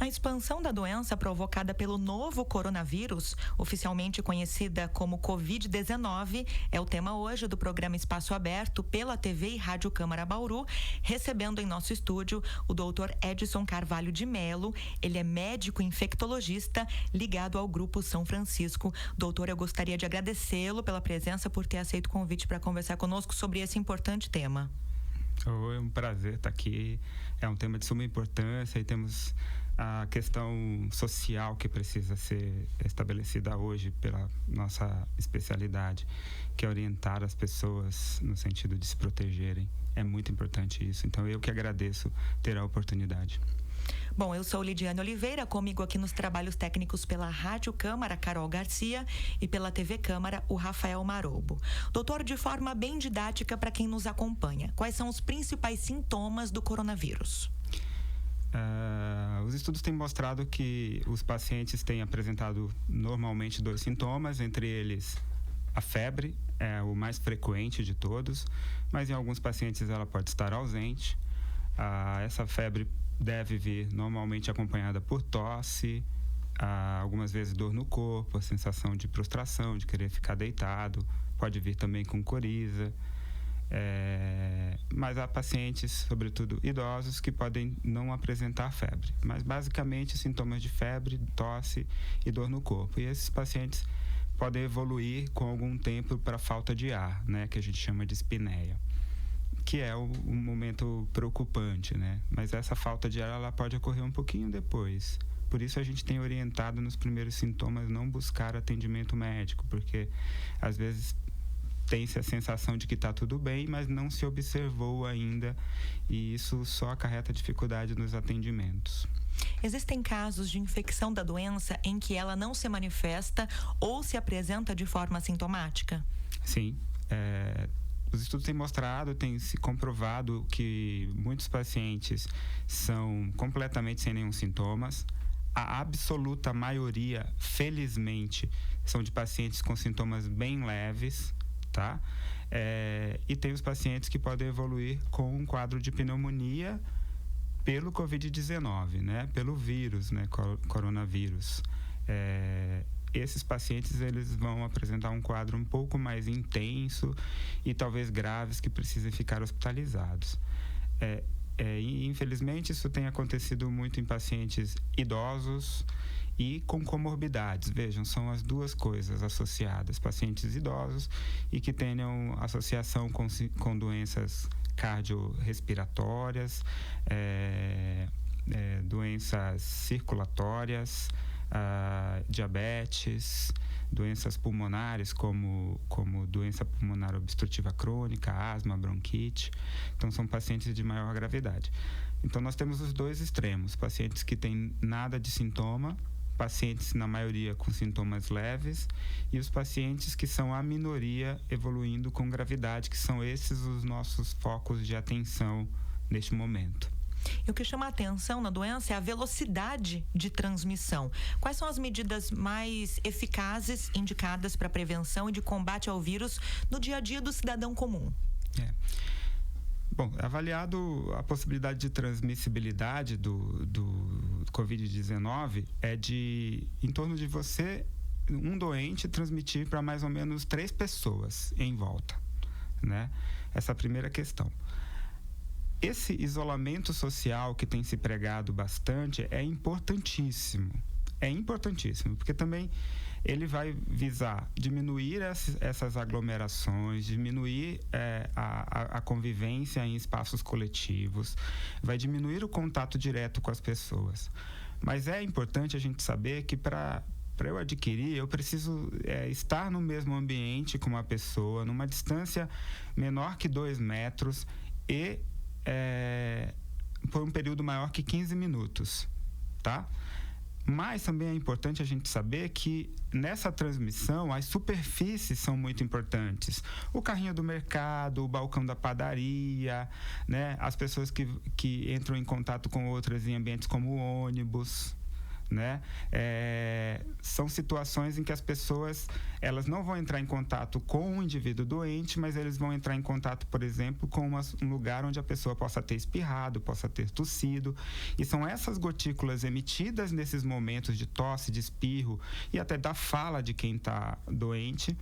A expansão da doença provocada pelo novo coronavírus, oficialmente conhecida como Covid-19, é o tema hoje do programa Espaço Aberto pela TV e Rádio Câmara Bauru, recebendo em nosso estúdio o Dr. Edson Carvalho de Melo. Ele é médico infectologista ligado ao Grupo São Francisco. Doutor, eu gostaria de agradecê-lo pela presença, por ter aceito o convite para conversar conosco sobre esse importante tema. É um prazer estar aqui. É um tema de suma importância e temos a questão social que precisa ser estabelecida hoje pela nossa especialidade, que é orientar as pessoas no sentido de se protegerem. É muito importante isso. Então, eu que agradeço ter a oportunidade. Bom, eu sou Lidiane Oliveira, comigo aqui nos trabalhos técnicos pela Rádio Câmara, Carol Garcia, e pela TV Câmara, o Rafael Marobo. Doutor, de forma bem didática para quem nos acompanha, quais são os principais sintomas do coronavírus? Os estudos têm mostrado que os pacientes têm apresentado normalmente 2 sintomas, entre eles a febre, é o mais frequente de todos, mas em alguns pacientes ela pode estar ausente. Essa febre deve vir normalmente acompanhada por tosse, algumas vezes dor no corpo, a sensação de prostração, de querer ficar deitado, pode vir também com coriza. Mas há pacientes, sobretudo idosos, que podem não apresentar febre, mas basicamente sintomas de febre, tosse e dor no corpo. E esses pacientes podem evoluir com algum tempo para falta de ar, né, que a gente chama de espineia, que é um momento preocupante, né? Mas essa falta de ar, ela pode ocorrer um pouquinho depois. Por isso a gente tem orientado nos primeiros sintomas não buscar atendimento médico, porque às vezes tem-se a sensação de que está tudo bem, mas não se observou ainda, e isso só acarreta dificuldade nos atendimentos. Existem casos de infecção da doença em que ela não se manifesta ou se apresenta de forma sintomática? Sim, os estudos têm mostrado, tem se comprovado que muitos pacientes são completamente sem nenhum sintomas. A absoluta maioria, felizmente, são de pacientes com sintomas bem leves, tá? E tem os pacientes que podem evoluir com um quadro de pneumonia pelo Covid-19, né? Pelo vírus, né? Coronavírus. Esses pacientes, eles vão apresentar um quadro um pouco mais intenso e talvez graves, que precisem ficar hospitalizados. Infelizmente, isso tem acontecido muito em pacientes idosos e com comorbidades. Vejam, são as duas coisas associadas: pacientes idosos e que tenham associação com doenças cardiorrespiratórias, doenças circulatórias, diabetes, doenças pulmonares como doença pulmonar obstrutiva crônica, asma, bronquite. Então, são pacientes de maior gravidade. Então, nós temos os dois extremos: pacientes que têm nada de sintoma, pacientes, na maioria, com sintomas leves, e os pacientes que são a minoria evoluindo com gravidade, que são esses os nossos focos de atenção neste momento. E o que chama a atenção na doença é a velocidade de transmissão. Quais são as medidas mais eficazes indicadas para prevenção e de combate ao vírus no dia a dia do cidadão comum? Bom, avaliado a possibilidade de transmissibilidade do Covid-19 é de, em torno de você, um doente, transmitir para mais ou menos 3 pessoas em volta, né? Essa é a primeira questão. Esse isolamento social que tem se pregado bastante é importantíssimo. É importantíssimo, porque também ele vai visar diminuir essas aglomerações, diminuir a convivência em espaços coletivos, vai diminuir o contato direto com as pessoas. Mas é importante a gente saber que para eu adquirir, eu preciso estar no mesmo ambiente com uma pessoa, numa distância menor que 2 metros e por um período maior que 15 minutos, tá? Mas também é importante a gente saber que nessa transmissão as superfícies são muito importantes. O carrinho do mercado, o balcão da padaria, né? As pessoas que entram em contato com outras em ambientes como o ônibus, né? São situações em que as pessoas elas não vão entrar em contato com um indivíduo doente, mas eles vão entrar em contato, por exemplo, com um lugar onde a pessoa possa ter espirrado, possa ter tossido. E são essas gotículas emitidas nesses momentos de tosse, de espirro e até da fala de quem está doente,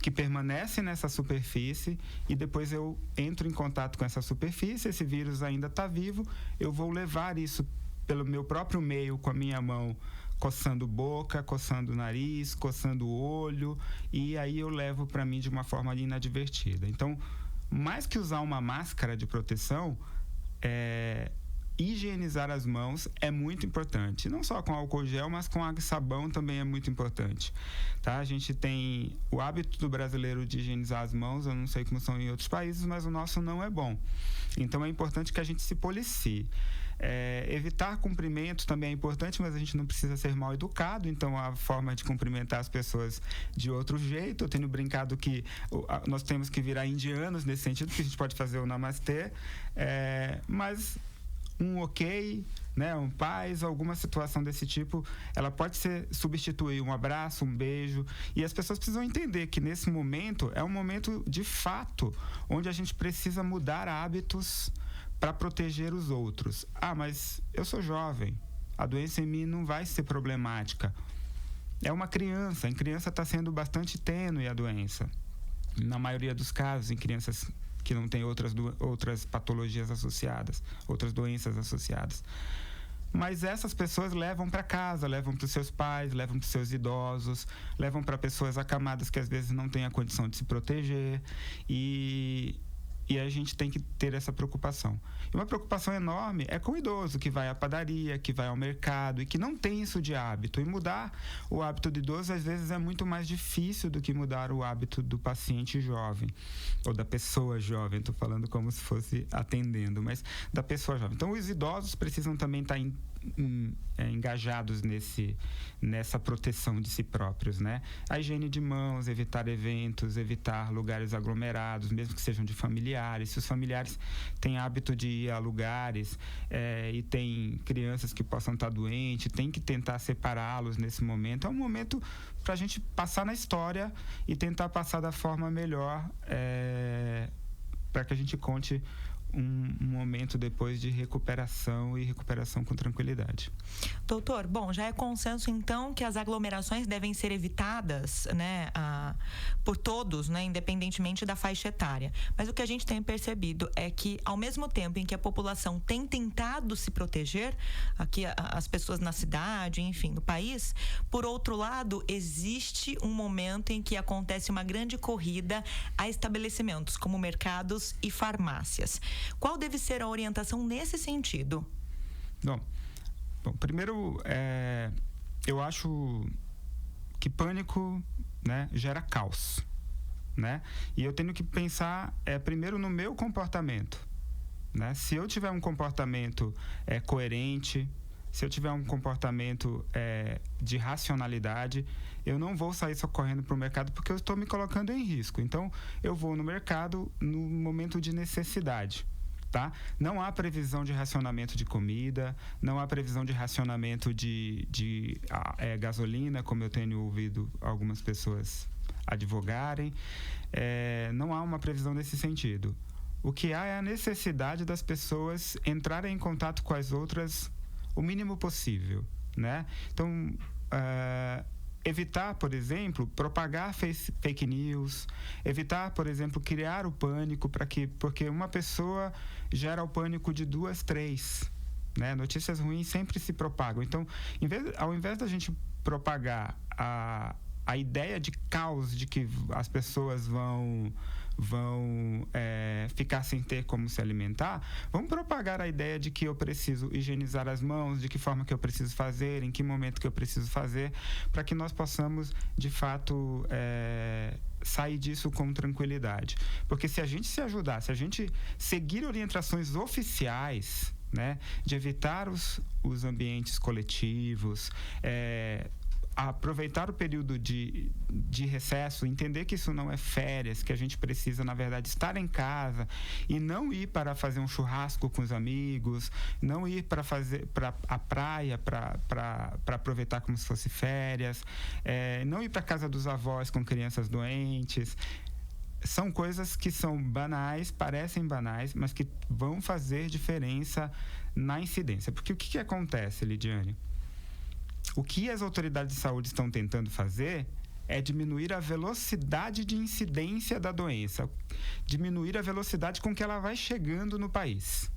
que permanece nessa superfície, e depois eu entro em contato com essa superfície, esse vírus ainda está vivo, eu vou levar isso pelo meu próprio meio, com a minha mão, coçando boca, coçando nariz, coçando o olho, e aí eu levo para mim de uma forma inadvertida. Então, mais que usar uma máscara de proteção, higienizar as mãos é muito importante. Não só com álcool gel, mas com água e sabão também é muito importante. Tá? A gente tem o hábito do brasileiro de higienizar as mãos, eu não sei como são em outros países, mas o nosso não é bom. Então é importante que a gente se policie. Evitar cumprimento também é importante, mas a gente não precisa ser mal educado, então a forma de cumprimentar as pessoas de outro jeito. Eu tenho brincado que nós temos que virar indianos nesse sentido, que a gente pode fazer o namastê, mas um ok, né, um paz, alguma situação desse tipo, ela pode substituir um abraço, um beijo, e as pessoas precisam entender que nesse momento é um momento de fato onde a gente precisa mudar hábitos para proteger os outros. Mas eu sou jovem, a doença em mim não vai ser problemática. É uma criança, em criança está sendo bastante tênue a doença, na maioria dos casos, em crianças que não têm outras patologias associadas, outras doenças associadas. Mas essas pessoas levam para casa, levam para os seus pais, levam para os seus idosos, levam para pessoas acamadas que às vezes não têm a condição de se proteger, e a gente tem que ter essa preocupação. E uma preocupação enorme é com o idoso que vai à padaria, que vai ao mercado e que não tem isso de hábito. E mudar o hábito do idoso, às vezes, é muito mais difícil do que mudar o hábito do paciente jovem, ou da pessoa jovem. Estou falando como se fosse atendendo, mas da pessoa jovem. Então, os idosos precisam também estar engajados nessa proteção de si próprios, né? A higiene de mãos, evitar eventos, evitar lugares aglomerados, mesmo que sejam de familiares. Se os familiares têm hábito de ir a lugares e tem crianças que possam estar doentes, tem que tentar separá-los nesse momento. É um momento para a gente passar na história e tentar passar da forma melhor, para que a gente conte um momento depois de recuperação, e recuperação com tranquilidade. Doutor, bom, já é consenso então que as aglomerações devem ser evitadas, né, por todos, né, independentemente da faixa etária. Mas o que a gente tem percebido é que, ao mesmo tempo em que a população tem tentado se proteger, aqui as pessoas na cidade, enfim, no país, por outro lado, existe um momento em que acontece uma grande corrida a estabelecimentos como mercados e farmácias. Qual deve ser a orientação nesse sentido? Bom, primeiro, eu acho que pânico, né, gera caos, né? E eu tenho que pensar primeiro no meu comportamento, né? Se eu tiver um comportamento coerente, se eu tiver um comportamento de racionalidade, eu não vou sair só correndo para o mercado porque eu estou me colocando em risco. Então, eu vou no mercado no momento de necessidade. Tá? Não há previsão de racionamento de comida, não há previsão de racionamento de gasolina, como eu tenho ouvido algumas pessoas advogarem. Não há uma previsão nesse sentido. O que há é a necessidade das pessoas entrarem em contato com as outras o mínimo possível, né? Então, evitar, por exemplo, propagar fake news, evitar, por exemplo, criar o pânico, porque uma pessoa gera o pânico de 2, 3, né? Notícias ruins sempre se propagam. Então, ao invés da gente propagar a ideia de caos, de que as pessoas vão ficar sem ter como se alimentar, vamos propagar a ideia de que eu preciso higienizar as mãos, de que forma que eu preciso fazer, em que momento que eu preciso fazer, para que nós possamos, de fato, sair disso com tranquilidade. Porque se a gente se ajudar, se a gente seguir orientações oficiais, né, de evitar os ambientes coletivos, aproveitar o período de recesso, entender que isso não é férias, que a gente precisa, na verdade, estar em casa e não ir para fazer um churrasco com os amigos, não ir para a praia para aproveitar como se fosse férias, não ir para a casa dos avós com crianças doentes. São coisas que são banais, parecem banais, mas que vão fazer diferença na incidência. Porque o que acontece, Lidiane? O que as autoridades de saúde estão tentando fazer é diminuir a velocidade de incidência da doença, diminuir a velocidade com que ela vai chegando no país.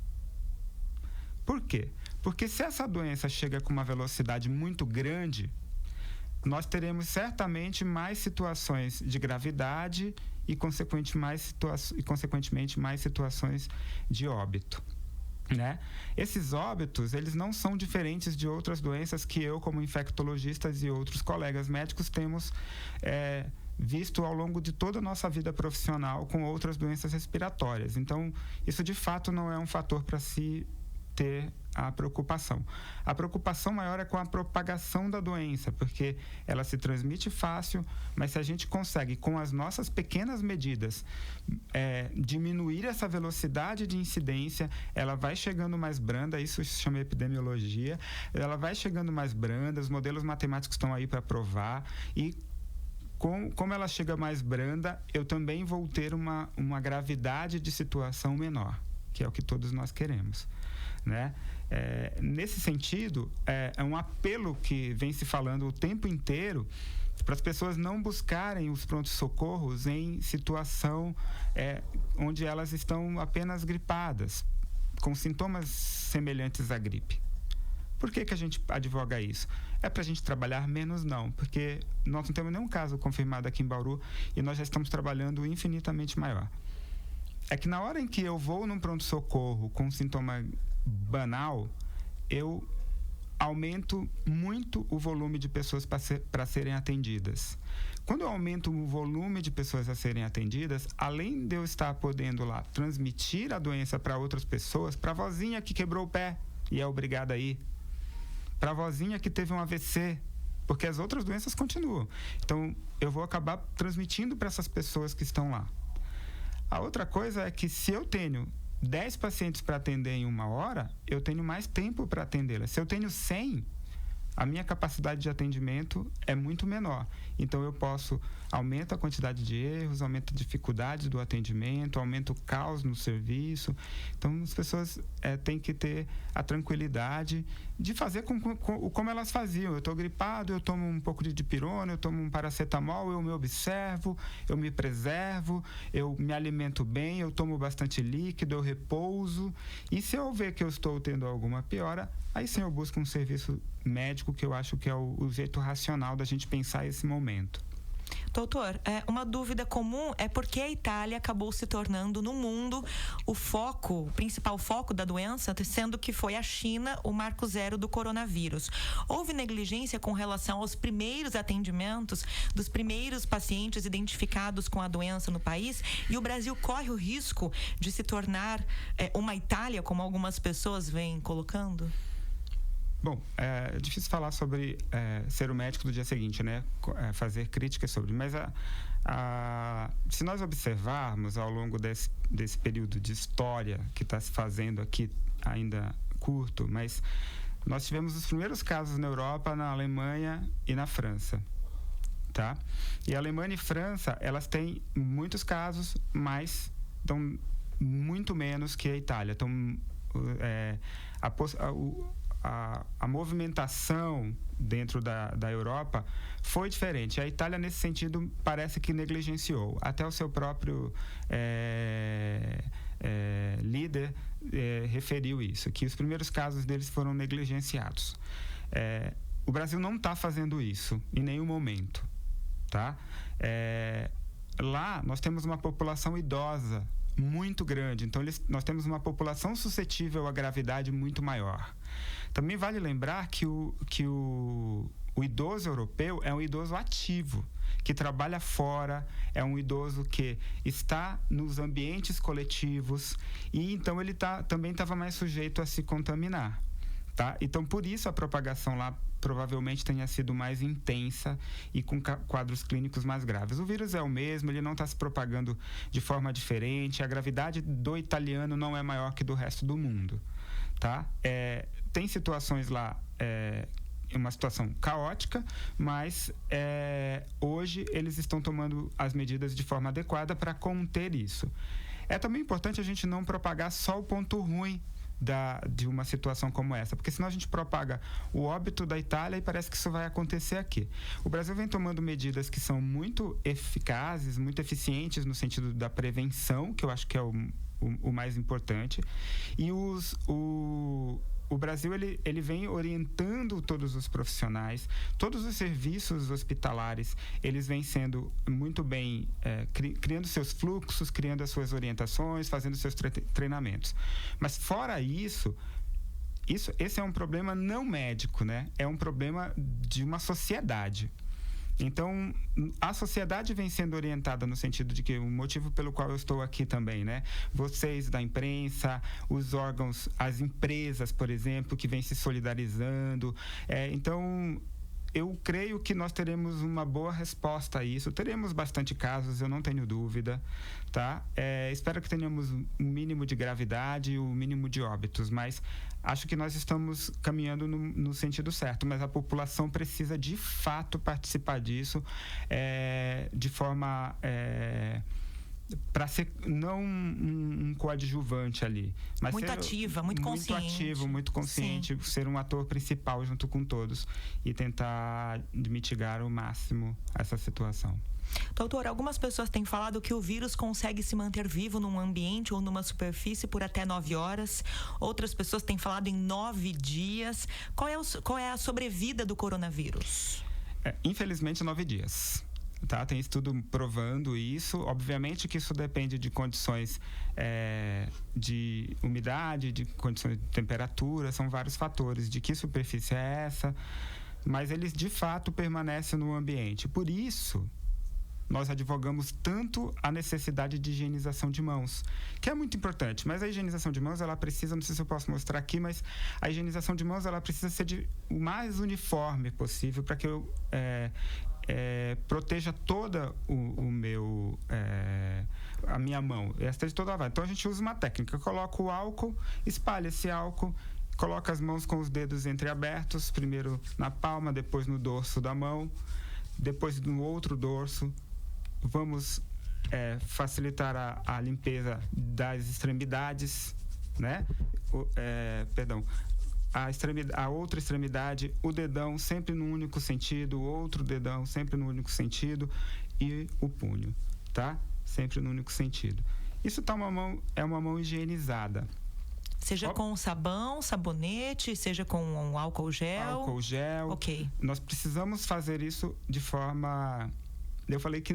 Por quê? Porque se essa doença chega com uma velocidade muito grande, nós teremos certamente mais situações de gravidade e, consequentemente, mais situações de óbito. Né? Esses óbitos, eles não são diferentes de outras doenças que eu, como infectologistas e outros colegas médicos, temos visto ao longo de toda a nossa vida profissional com outras doenças respiratórias. Então, isso de fato não é um fator para se ter a preocupação. A preocupação maior é com a propagação da doença, porque ela se transmite fácil, mas se a gente consegue, com as nossas pequenas medidas, diminuir essa velocidade de incidência, ela vai chegando mais branda, isso se chama epidemiologia, ela vai chegando mais branda, os modelos matemáticos estão aí para provar, e como ela chega mais branda, eu também vou ter uma gravidade de situação menor, que é o que todos nós queremos. Né? Nesse sentido, é um apelo que vem se falando o tempo inteiro para as pessoas não buscarem os prontos-socorros em situação onde elas estão apenas gripadas, com sintomas semelhantes à gripe. Por que a gente advoga isso? É para a gente trabalhar menos? Não, porque nós não temos nenhum caso confirmado aqui em Bauru e nós já estamos trabalhando infinitamente maior. É que na hora em que eu vou num pronto-socorro com um sintoma banal, eu aumento muito o volume de pessoas para serem atendidas. Quando eu aumento o volume de pessoas a serem atendidas, além de eu estar podendo lá transmitir a doença para outras pessoas, para a vozinha que quebrou o pé e é obrigada a ir, para a vozinha que teve um AVC, porque as outras doenças continuam. Então, eu vou acabar transmitindo para essas pessoas que estão lá. A outra coisa é que se eu tenho 10 pacientes para atender em 1 hora, eu tenho mais tempo para atendê-las. Se eu tenho 100, a minha capacidade de atendimento é muito menor. Então, eu aumento a quantidade de erros, aumento a dificuldade do atendimento, aumento o caos no serviço. Então, as pessoas têm que ter a tranquilidade de fazer como elas faziam. Eu estou gripado, eu tomo um pouco de dipirona, eu tomo um paracetamol, eu me observo, eu me preservo, eu me alimento bem, eu tomo bastante líquido, eu repouso. E se eu ver que eu estou tendo alguma piora, aí sim eu busco um serviço médico, que eu acho que é o jeito racional da gente pensar esse momento. Doutor, uma dúvida comum é por que a Itália acabou se tornando no mundo o principal foco da doença, sendo que foi a China o marco zero do coronavírus. Houve negligência com relação aos primeiros atendimentos dos primeiros pacientes identificados com a doença no país, e o Brasil corre o risco de se tornar uma Itália, como algumas pessoas vêm colocando? Bom, é difícil falar sobre ser o médico do dia seguinte, né? Fazer críticas sobre. Mas se nós observarmos ao longo desse período de história que está se fazendo aqui, ainda curto, mas nós tivemos os primeiros casos na Europa, na Alemanha e na França. Tá? E a Alemanha e França, elas têm muitos casos, mas estão muito menos que a Itália. Então, a movimentação dentro da Europa foi diferente. A Itália, nesse sentido, parece que negligenciou. Até o seu próprio líder referiu isso, que os primeiros casos deles foram negligenciados. O Brasil não está fazendo isso em nenhum momento. Tá? Lá, nós temos uma população idosa muito grande, então nós temos uma população suscetível à gravidade muito maior. Também vale lembrar que o idoso europeu é um idoso ativo, que trabalha fora, é um idoso que está nos ambientes coletivos, e então ele também estava mais sujeito a se contaminar. Tá? Então, por isso a propagação lá provavelmente tenha sido mais intensa e com quadros clínicos mais graves. O vírus é o mesmo, ele não está se propagando de forma diferente, a gravidade do italiano não é maior que do resto do mundo. Tá? Tem situações lá, uma situação caótica, mas hoje eles estão tomando as medidas de forma adequada para conter isso. É também importante a gente não propagar só o ponto ruim de uma situação como essa, porque senão a gente propaga o óbito da Itália e parece que isso vai acontecer aqui. O Brasil vem tomando medidas que são muito eficazes, muito eficientes no sentido da prevenção, que eu acho que é o mais importante, e o Brasil ele vem orientando todos os profissionais, todos os serviços hospitalares, eles vêm sendo muito bem, criando seus fluxos, criando as suas orientações, fazendo seus treinamentos. Mas fora isso, esse é um problema não médico, né? É um problema de uma sociedade. Então, a sociedade vem sendo orientada no sentido de que o motivo pelo qual eu estou aqui também, né? Vocês da imprensa, os órgãos, as empresas, por exemplo, que vêm se solidarizando. Então, eu creio que nós teremos uma boa resposta a isso. Teremos bastante casos, eu não tenho dúvida, tá? Espero que tenhamos um mínimo de gravidade e um mínimo de óbitos, mas acho que nós estamos caminhando no sentido certo, mas a população precisa de fato participar disso de forma para ser não um coadjuvante ali, mas muito ativa, muito consciente. Muito ativo, muito consciente, sim. Ser um ator principal junto com todos e tentar mitigar ao máximo essa situação. Doutor, algumas pessoas têm falado que o vírus consegue se manter vivo num ambiente ou numa superfície por até 9 horas. Outras pessoas têm falado em 9 dias. Qual é a sobrevida do coronavírus? Infelizmente, 9 dias. Tá? Tem estudo provando isso. Obviamente que isso depende de condições de umidade, de condições de temperatura, são vários fatores, de que superfície é essa, mas eles de fato permanecem no ambiente. Por isso, nós advogamos tanto a necessidade de higienização de mãos, que é muito importante, mas a higienização de mãos, ela precisa, não sei se eu posso mostrar aqui, mas a higienização de mãos, ela precisa ser o mais uniforme possível para que eu proteja toda a minha mão, esteja toda lavada. Então a gente usa uma técnica, coloca o álcool, espalha esse álcool, coloca as mãos com os dedos entreabertos, primeiro na palma, depois no dorso da mão, depois no outro dorso. Vamos facilitar a limpeza das extremidades, né? A outra extremidade, o dedão sempre no único sentido, o outro dedão sempre no único sentido e o punho, tá? Sempre no único sentido. Isso é uma mão higienizada. Seja com sabão, sabonete, seja com um álcool gel. Álcool gel. Ok. Nós precisamos fazer isso de forma...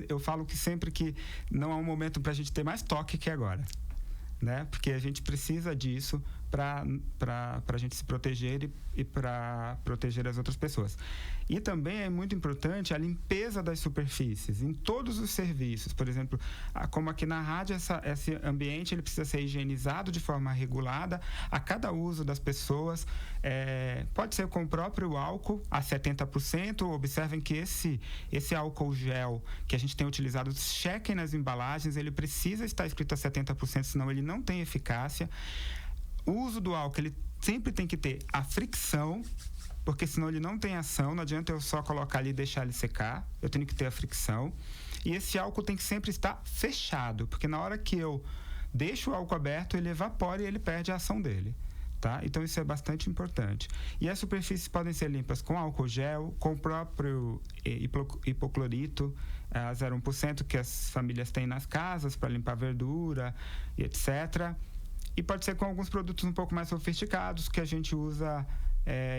Eu falo que sempre que não há um momento para a gente ter mais toque que agora, né? Porque a gente precisa disso para a gente se proteger e para proteger as outras pessoas. E também é muito importante a limpeza das superfícies em todos os serviços. Por exemplo, como aqui na rádio, esse ambiente ele precisa ser higienizado de forma regulada a cada uso das pessoas. Pode ser com o próprio álcool a 70%. Observem que esse álcool gel que a gente tem utilizado, chequem nas embalagens, ele precisa estar escrito a 70%, senão ele não tem eficácia. O uso do álcool, ele sempre tem que ter a fricção, porque senão ele não tem ação, não adianta eu só colocar ali e deixar ele secar, eu tenho que ter a fricção. E esse álcool tem que sempre estar fechado, porque na hora que eu deixo o álcool aberto, ele evapora e ele perde a ação dele. Tá? Então isso é bastante importante. E as superfícies podem ser limpas com álcool gel, com o próprio hipoclorito a 0,1% que as famílias têm nas casas para limpar verdura e etc. E pode ser com alguns produtos um pouco mais sofisticados que a gente usa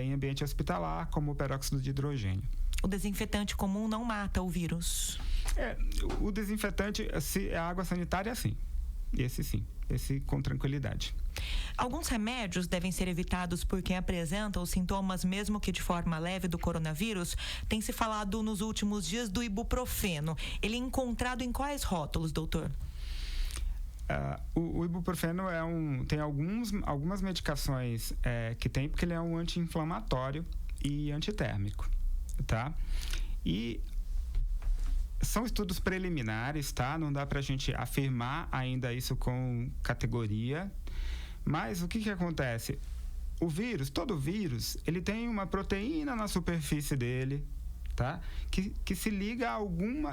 em ambiente hospitalar, como o peróxido de hidrogênio. O desinfetante comum não mata o vírus? O desinfetante, a água sanitária, sim. Esse com tranquilidade. Alguns remédios devem ser evitados por quem apresenta os sintomas, mesmo que de forma leve, do coronavírus. Tem se falado nos últimos dias do ibuprofeno. Ele é encontrado em quais rótulos, doutor? O ibuprofeno tem algumas medicações que tem, porque ele é um anti-inflamatório e antitérmico, tá? E são estudos preliminares, tá? Não dá pra gente afirmar ainda isso com categoria. Mas o que acontece? Todo vírus, ele tem uma proteína na superfície dele, tá? Que se liga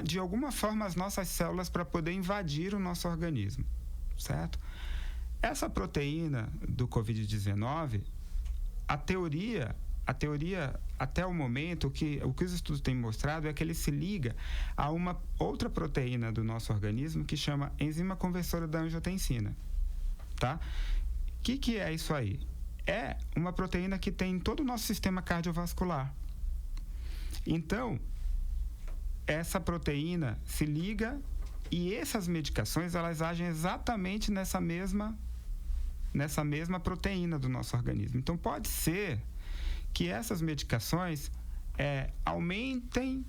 de alguma forma às nossas células para poder invadir o nosso organismo, certo? Essa proteína do Covid-19, a teoria até o momento, o que os estudos têm mostrado é que ele se liga a uma outra proteína do nosso organismo que chama enzima conversora da angiotensina, tá? O que é isso aí? É uma proteína que tem em todo o nosso sistema cardiovascular. Então, essa proteína se liga e essas medicações, elas agem exatamente nessa mesma proteína do nosso organismo. Então, pode ser que essas medicações aumentem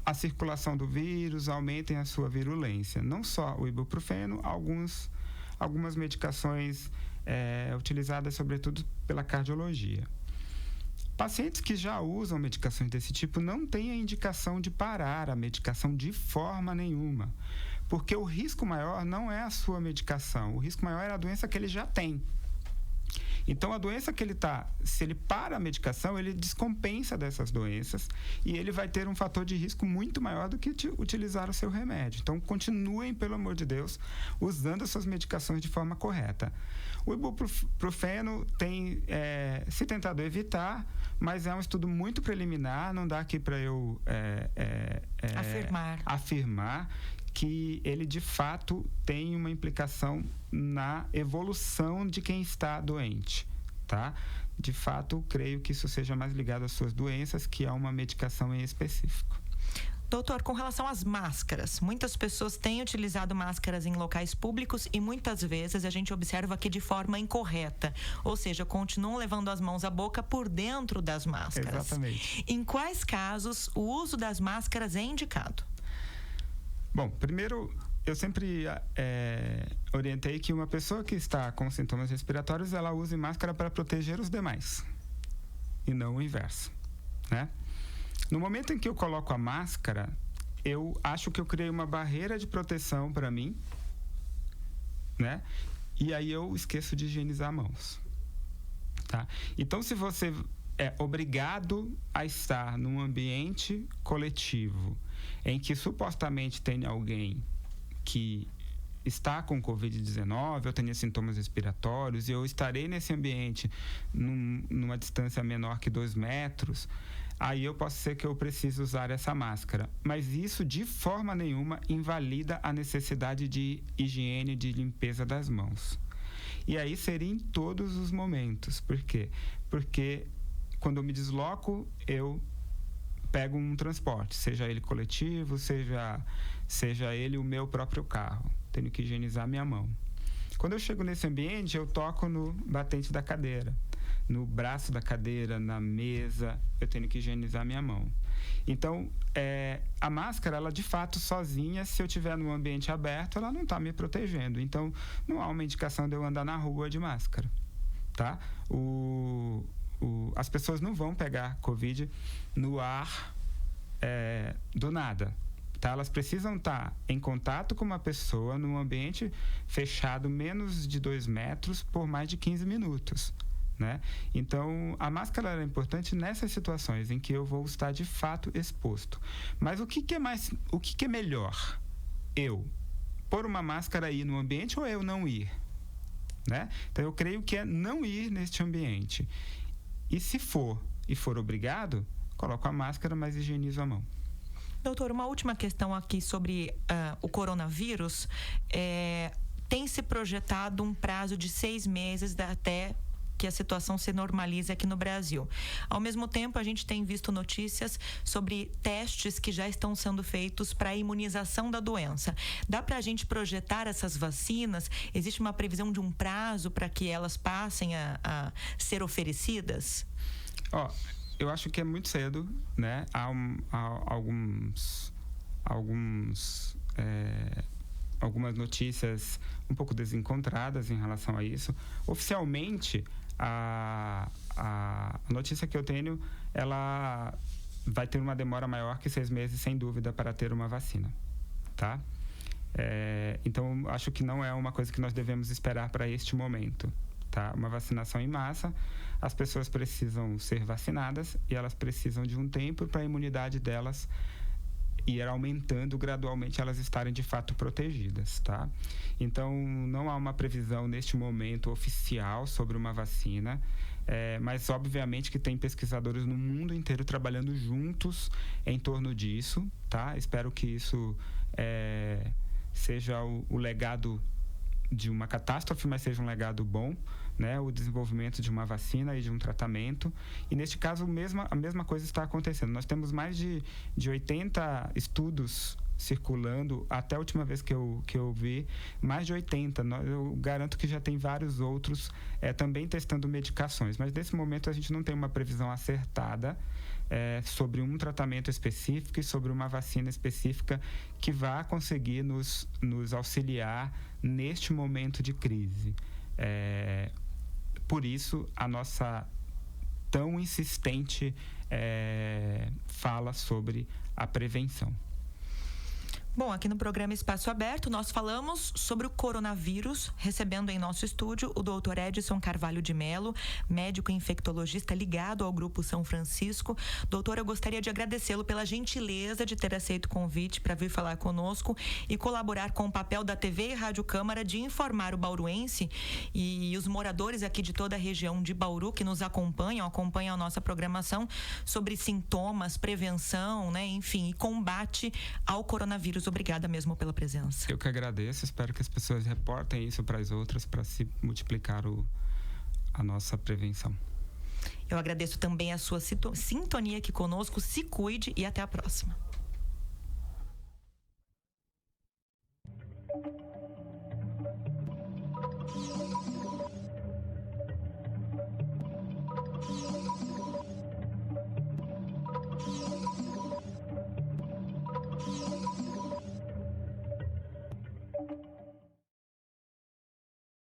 a circulação do vírus, aumentem a sua virulência. Não só o ibuprofeno, algumas medicações utilizadas sobretudo pela cardiologia. Pacientes que já usam medicações desse tipo não têm a indicação de parar a medicação de forma nenhuma, porque o risco maior não é a sua medicação, o risco maior é a doença que ele já tem. Então, a doença que ele está, se ele para a medicação, ele descompensa dessas doenças e ele vai ter um fator de risco muito maior do que utilizar o seu remédio. Então, continuem, pelo amor de Deus, usando as suas medicações de forma correta. O ibuprofeno tem se tentado evitar, mas é um estudo muito preliminar, não dá aqui para eu afirmar que ele, de fato, tem uma implicação na evolução de quem está doente, tá? De fato, creio que isso seja mais ligado às suas doenças que a uma medicação em específico. Doutor, com relação às máscaras, muitas pessoas têm utilizado máscaras em locais públicos e muitas vezes a gente observa que de forma incorreta, ou seja, continuam levando as mãos à boca por dentro das máscaras. Exatamente. Em quais casos o uso das máscaras é indicado? Bom, primeiro, eu sempre orientei que uma pessoa que está com sintomas respiratórios, ela use máscara para proteger os demais, e não o inverso, né? No momento em que eu coloco a máscara, eu acho que eu criei uma barreira de proteção para mim, né? E aí eu esqueço de higienizar mãos, tá? Então, se você é obrigado a estar num ambiente coletivo em que supostamente tem alguém que está com Covid-19 ou tenha sintomas respiratórios e eu estarei nesse ambiente numa distância menor que 2 metros, aí posso ser que eu precise usar essa máscara. Mas isso de forma nenhuma invalida a necessidade de higiene, de limpeza das mãos. E aí seria em todos os momentos. Por quê? Porque quando eu me desloco, eu pego um transporte, seja ele coletivo, seja ele o meu próprio carro. Tenho que higienizar minha mão. Quando eu chego nesse ambiente, eu toco no batente da cadeira, no braço da cadeira, na mesa, eu tenho que higienizar minha mão. Então, a máscara, ela de fato sozinha, se eu estiver num ambiente aberto, ela não está me protegendo. Então, não há uma indicação de eu andar na rua de máscara, tá? As pessoas não vão pegar Covid no ar do nada, tá? Elas precisam estar em contato com uma pessoa num ambiente fechado menos de 2 metros por mais de 15 minutos, né? Então, a máscara é importante nessas situações em que eu vou estar de fato exposto. Mas o que é melhor? Eu pôr uma máscara aí no ambiente ou eu não ir, né? Então, eu creio que é não ir neste ambiente. E se for obrigado, coloco a máscara, mas higienizo a mão. Doutor, uma última questão aqui sobre o coronavírus. Tem se projetado um prazo de 6 meses até que a situação se normalize aqui no Brasil. Ao mesmo tempo, a gente tem visto notícias sobre testes que já estão sendo feitos para a imunização da doença. Dá para a gente projetar essas vacinas? Existe uma previsão de um prazo para que elas passem a ser oferecidas? Eu acho que é muito cedo, né? Há algumas notícias um pouco desencontradas em relação a isso. Oficialmente, a notícia que eu tenho, ela vai ter uma demora maior que 6 meses, sem dúvida, para ter uma vacina, tá? Então, acho que não é uma coisa que nós devemos esperar para este momento, tá? Uma vacinação em massa, as pessoas precisam ser vacinadas e elas precisam de um tempo para a imunidade delas ir aumentando gradualmente, elas estarem de fato protegidas, tá? Então, não há uma previsão neste momento oficial sobre uma vacina, mas obviamente que tem pesquisadores no mundo inteiro trabalhando juntos em torno disso, tá? Espero que isso seja o legado de uma catástrofe, mas seja um legado bom, né? O desenvolvimento de uma vacina e de um tratamento. E neste caso, a mesma coisa está acontecendo. Nós temos mais de 80 estudos circulando, até a última vez que eu vi, mais de 80. Eu garanto que já tem vários outros também testando medicações, mas nesse momento a gente não tem uma previsão acertada sobre um tratamento específico e sobre uma vacina específica que vá conseguir nos auxiliar neste momento de crise. Por isso, a nossa tão insistente fala sobre a prevenção. Bom, aqui no programa Espaço Aberto, nós falamos sobre o coronavírus, recebendo em nosso estúdio o Dr. Edson Carvalho de Mello, médico infectologista ligado ao Grupo São Francisco. Doutor, eu gostaria de agradecê-lo pela gentileza de ter aceito o convite para vir falar conosco e colaborar com o papel da TV e Rádio Câmara de informar o bauruense e os moradores aqui de toda a região de Bauru que nos acompanham a nossa programação sobre sintomas, prevenção, né, enfim, e combate ao coronavírus. Obrigada mesmo pela presença. Eu que agradeço, espero que as pessoas reportem isso para as outras, para se multiplicar a nossa prevenção. Eu agradeço também a sua sintonia aqui conosco, se cuide e até a próxima.